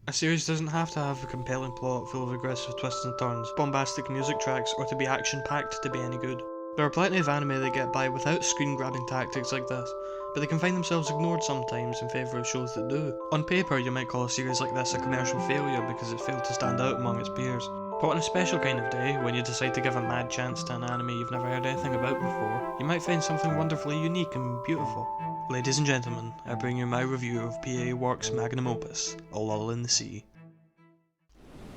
A series doesn't have to have a compelling plot full of aggressive twists and turns, bombastic music tracks, or to be action-packed to be any good. There are plenty of anime that get by without screen-grabbing tactics like this, but they can find themselves ignored sometimes in favour of shows that do. On paper, you might call a series like this a commercial failure because it failed to stand out among its peers. But on a special kind of day, when you decide to give a mad chance to an anime you've never heard anything about before, you might find something wonderfully unique and beautiful. Ladies and gentlemen, I bring you my review of PA Works' magnum opus, A Lull in the Sea.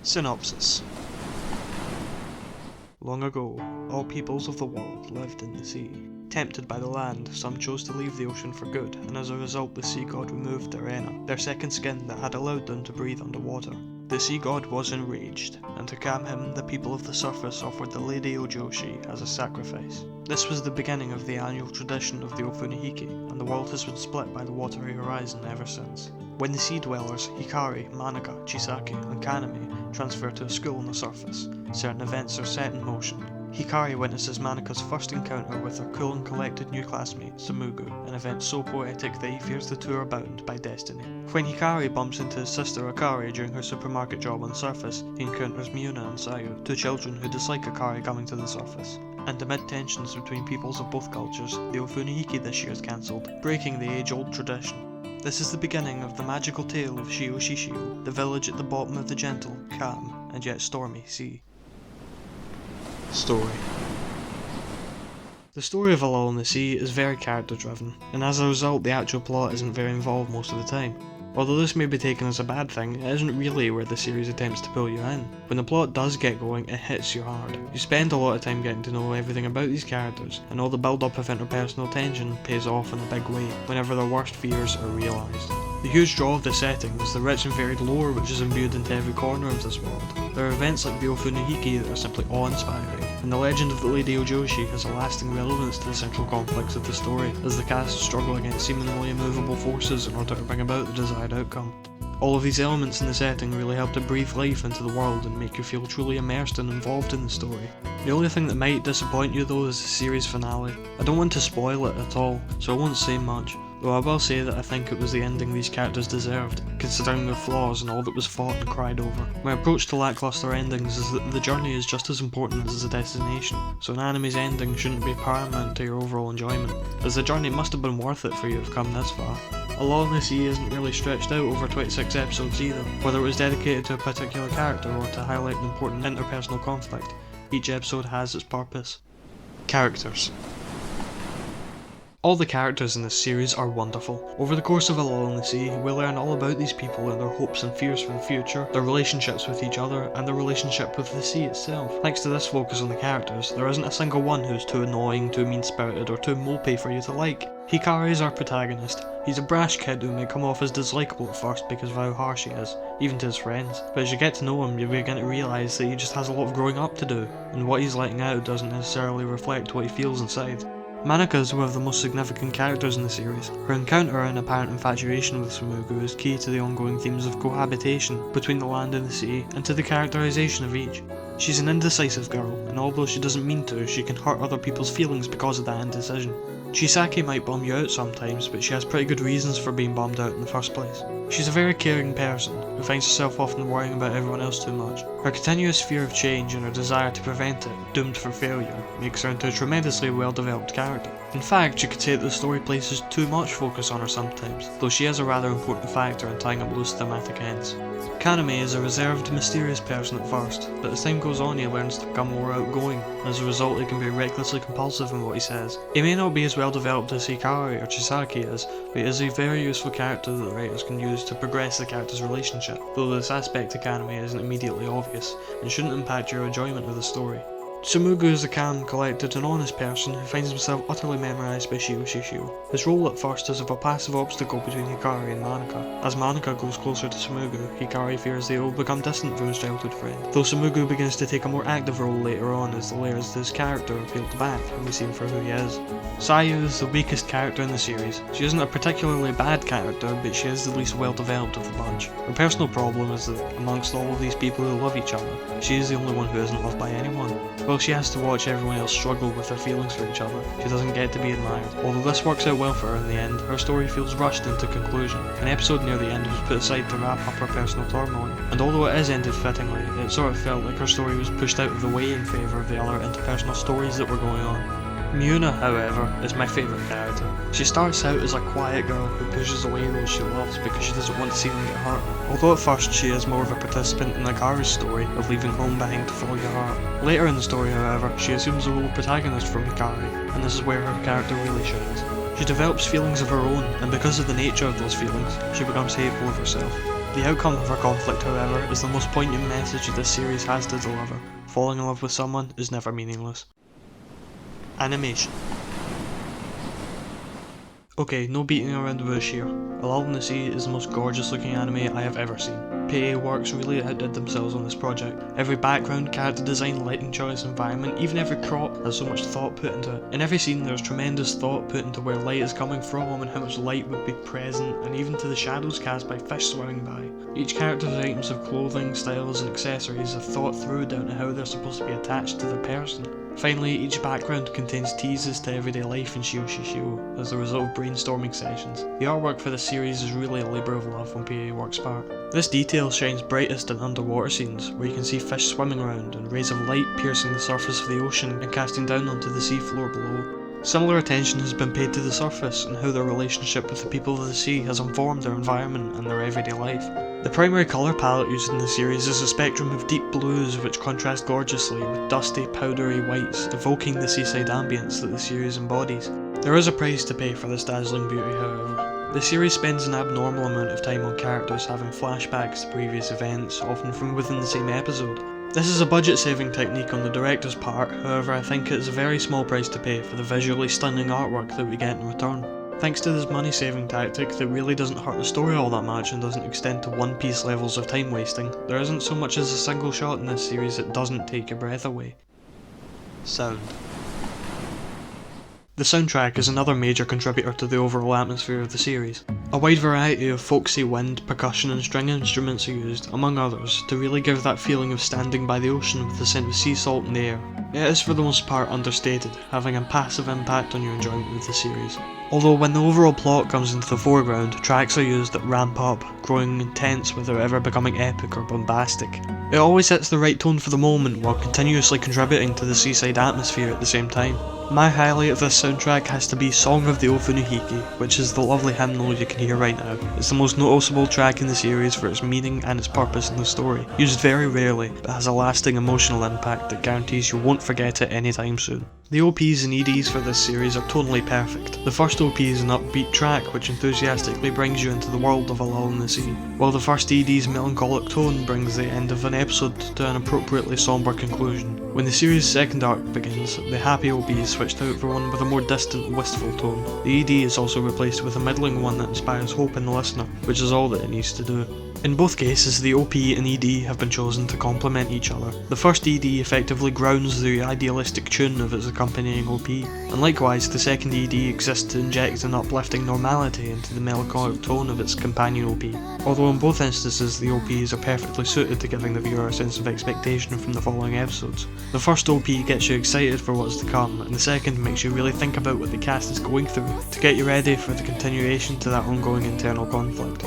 Synopsis. Long ago, all peoples of the world lived in the sea. Tempted by the land, some chose to leave the ocean for good, and as a result the sea god removed their Ena, their second skin that had allowed them to breathe underwater. The sea god was enraged, and to calm him, the people of the surface offered the Lady Ojoshi as a sacrifice. This was the beginning of the annual tradition of the Ofunihiki, and the world has been split by the watery horizon ever since. When the sea dwellers, Hikari, Manaka, Chisaki, and Kaname, transfer to a school on the surface, certain events are set in motion. Hikari witnesses Manaka's first encounter with her cool and collected new classmate, Tsumugu, an event so poetic that he fears the two are bound by destiny. When Hikari bumps into his sister Akari during her supermarket job on the surface, he encounters Miyuna and Sayu, two children who dislike Akari coming to the surface. And amid tensions between peoples of both cultures, the Ofunihiki this year is cancelled, breaking the age-old tradition. This is the beginning of the magical tale of Shio, the village at the bottom of the gentle, calm, and yet stormy sea. Story. The story of A Lull in the Sea is very character driven, and as a result the actual plot isn't very involved most of the time. Although this may be taken as a bad thing, it isn't really where the series attempts to pull you in. When the plot does get going, it hits you hard. You spend a lot of time getting to know everything about these characters, and all the build-up of interpersonal tension pays off in a big way whenever their worst fears are realised. The huge draw of the setting is the rich and varied lore which is imbued into every corner of this world. There are events like the Ofunihiki that are simply awe-inspiring, and the legend of the Lady Ojoshi has a lasting relevance to the central conflicts of the story, as the cast struggle against seemingly immovable forces in order to bring about the desired outcome. All of these elements in the setting really help to breathe life into the world and make you feel truly immersed and involved in the story. The only thing that might disappoint you though is the series finale. I don't want to spoil it at all, so I won't say much, though I will say that I think it was the ending these characters deserved, considering their flaws and all that was fought and cried over. My approach to lackluster endings is that the journey is just as important as the destination, so an anime's ending shouldn't be paramount to your overall enjoyment, as the journey must have been worth it for you to have come this far. A Lull in the Sea isn't really stretched out over 26 episodes either, whether it was dedicated to a particular character or to highlight an important interpersonal conflict. Each episode has its purpose. Characters. All the characters in this series are wonderful. Over the course of A Lull in the Sea, we learn all about these people and their hopes and fears for the future, their relationships with each other, and their relationship with the sea itself. Thanks to this focus on the characters, there isn't a single one who's too annoying, too mean-spirited, or too mopey for you to like. Hikari is our protagonist. He's a brash kid who may come off as dislikable at first because of how harsh he is, even to his friends. But as you get to know him, you begin to realise that he just has a lot of growing up to do, and what he's letting out doesn't necessarily reflect what he feels inside. Manaka is one of the most significant characters in the series. Her encounter and apparent infatuation with Tsumugu is key to the ongoing themes of cohabitation between the land and the sea, and to the characterisation of each. She's an indecisive girl, and although she doesn't mean to, she can hurt other people's feelings because of that indecision. Chisaki might bum you out sometimes, but she has pretty good reasons for being bummed out in the first place. She's a very caring person, who finds herself often worrying about everyone else too much. Her continuous fear of change and her desire to prevent it, doomed for failure, makes her into a tremendously well-developed character. In fact, you could say that the story places too much focus on her sometimes, though she is a rather important factor in tying up loose thematic ends. Kaname is a reserved, mysterious person at first, but as time goes on he learns to become more outgoing. As a result, he can be recklessly compulsive in what he says. He may not be as well developed as Hikari or Chisaki is, but he is a very useful character that the writers can use to progress the characters' relationship, though this aspect of Kaname isn't immediately obvious, and shouldn't impact your enjoyment of the story. Tsumugu is a calm, collected and honest person who finds himself utterly memorised by Shio. His role at first is of a passive obstacle between Hikari and Manaka. As Manaka grows closer to Tsumugu, Hikari fears they will become distant from his childhood friend, though Tsumugu begins to take a more active role later on as the layers to his character are peeled back and we see him for who he is. Sayu is the weakest character in the series. She isn't a particularly bad character, but she is the least well developed of the bunch. Her personal problem is that amongst all of these people who love each other, she is the only one who isn't loved by anyone. While she has to watch everyone else struggle with their feelings for each other, she doesn't get to be admired. Although this works out well for her in the end, her story feels rushed into conclusion. An episode near the end was put aside to wrap up her personal turmoil, and although it is ended fittingly, it sort of felt like her story was pushed out of the way in favour of the other interpersonal stories that were going on. Muna, however, is my favourite character. She starts out as a quiet girl who pushes away those she loves because she doesn't want to see them get hurt. Although at first she is more of a participant in Nagaru's story of leaving home behind to follow your heart. Later in the story, however, she assumes the role of protagonist from Hikari, and this is where her character really shines. She develops feelings of her own, and because of the nature of those feelings, she becomes hateful of herself. The outcome of her conflict, however, is the most poignant message this series has to deliver. Falling in love with someone is never meaningless. Animation. Okay, no beating around the bush here. Lull In The Sea is the most gorgeous looking anime I have ever seen. PA Works really outdid themselves on this project. Every background, character design, lighting choice, environment, even every crop has so much thought put into it. In every scene there's tremendous thought put into where light is coming from and how much light would be present, and even to the shadows cast by fish swimming by. Each character's items of clothing, styles and accessories are thought through down to how they're supposed to be attached to their person. Finally, each background contains teases to everyday life in Shio as a result of brainstorming sessions. The artwork for this series is really a labour of love on PA Works' part. This detail shines brightest in underwater scenes, where you can see fish swimming around and rays of light piercing the surface of the ocean and casting down onto the seafloor below. Similar attention has been paid to the surface and how their relationship with the people of the sea has informed their environment and their everyday life. The primary colour palette used in the series is a spectrum of deep blues which contrast gorgeously with dusty, powdery whites, evoking the seaside ambience that the series embodies. There is a price to pay for this dazzling beauty, however. The series spends an abnormal amount of time on characters having flashbacks to previous events, often from within the same episode. This is a budget-saving technique on the director's part, however I think it is a very small price to pay for the visually stunning artwork that we get in return. Thanks to this money-saving tactic that really doesn't hurt the story all that much and doesn't extend to One Piece levels of time wasting, there isn't so much as a single shot in this series that doesn't take your breath away. Sound. The soundtrack is another major contributor to the overall atmosphere of the series. A wide variety of folksy wind, percussion and string instruments are used, among others, to really give that feeling of standing by the ocean with the scent of sea salt in the air. It is for the most part understated, having a passive impact on your enjoyment of the series. Although when the overall plot comes into the foreground, tracks are used that ramp up, growing intense without ever becoming epic or bombastic. It always hits the right tone for the moment while continuously contributing to the seaside atmosphere at the same time. My highlight of this soundtrack has to be Song of the Ofunuhiki, which is the lovely hymnal you can hear right now. It's the most noticeable track in the series for its meaning and its purpose in the story, used very rarely, but has a lasting emotional impact that guarantees you won't forget it anytime soon. The OPs and EDs for this series are totally perfect. The first OP is an upbeat track which enthusiastically brings you into the world of A Lull in the Sea, while the first ED's melancholic tone brings the end of an episode to an appropriately sombre conclusion. When the series' second arc begins, the happy OP is switched out for one with a more distant, wistful tone. The ED is also replaced with a middling one that inspires hope in the listener, which is all that it needs to do. In both cases, the OP and ED have been chosen to complement each other. The first ED effectively grounds the idealistic tune of its accompanying OP, and likewise the second ED exists to inject an uplifting normality into the melancholic tone of its companion OP. Although in both instances the OPs are perfectly suited to giving the viewer a sense of expectation from the following episodes. The first OP gets you excited for what's to come, and the second makes you really think about what the cast is going through, to get you ready for the continuation to that ongoing internal conflict.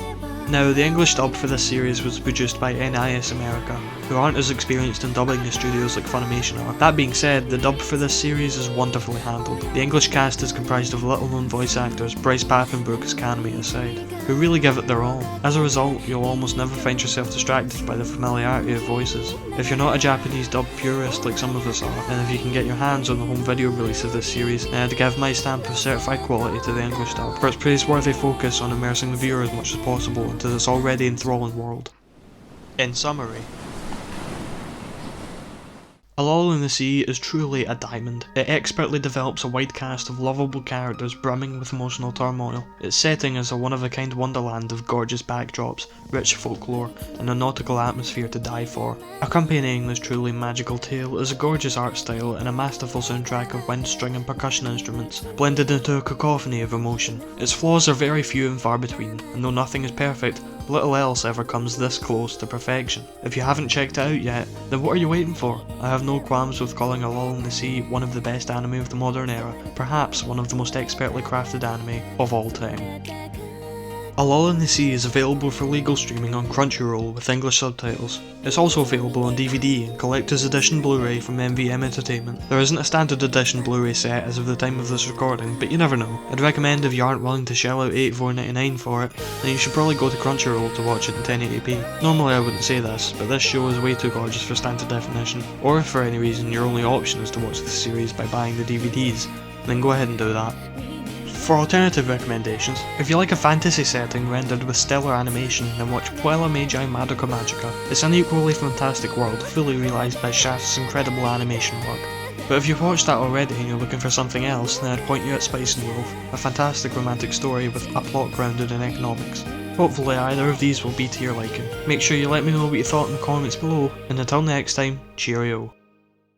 Now, the English dub for this series was produced by NIS America, who aren't as experienced in dubbing as studios like Funimation are. That being said, the dub for this series is wonderfully handled. The English cast is comprised of little-known voice actors, Bryce Papenbrook as Kaname aside, who really give it their all. As a result, you'll almost never find yourself distracted by the familiarity of voices. If you're not a Japanese dub purist like some of us are, and if you can get your hands on the home video release of this series, then I'd give my stamp of certified quality to the English dub, for its praiseworthy focus on immersing the viewer as much as possible into this already enthralling world. In summary, A Lull in the Sea is truly a diamond. It expertly develops a wide cast of lovable characters brimming with emotional turmoil. Its setting is a one-of-a-kind wonderland of gorgeous backdrops, rich folklore, and a nautical atmosphere to die for. Accompanying this truly magical tale is a gorgeous art style and a masterful soundtrack of wind, string and percussion instruments, blended into a cacophony of emotion. Its flaws are very few and far between, and though nothing is perfect, Little else ever comes this close to perfection. If you haven't checked it out yet, then what are you waiting for? I have no qualms with calling A Lull in the Sea one of the best anime of the modern era, perhaps one of the most expertly crafted anime of all time. A Lull in the Sea is available for legal streaming on Crunchyroll with English subtitles. It's also available on DVD and Collector's Edition Blu-ray from MVM Entertainment. There isn't a standard edition Blu-ray set as of the time of this recording, but you never know. I'd recommend if you aren't willing to shell out $84.99 for it, then you should probably go to Crunchyroll to watch it in 1080p. Normally I wouldn't say this, but this show is way too gorgeous for standard definition, or if for any reason your only option is to watch the series by buying the DVDs, then go ahead and do that. For alternative recommendations, if you like a fantasy setting rendered with stellar animation, then watch Puella Magi Madoka Magica. It's an equally fantastic world, fully realised by Shaft's incredible animation work. But if you've watched that already and you're looking for something else, then I'd point you at Spice and Wolf, a fantastic romantic story with a plot grounded in economics. Hopefully either of these will be to your liking. Make sure you let me know what you thought in the comments below, and until next time, cheerio.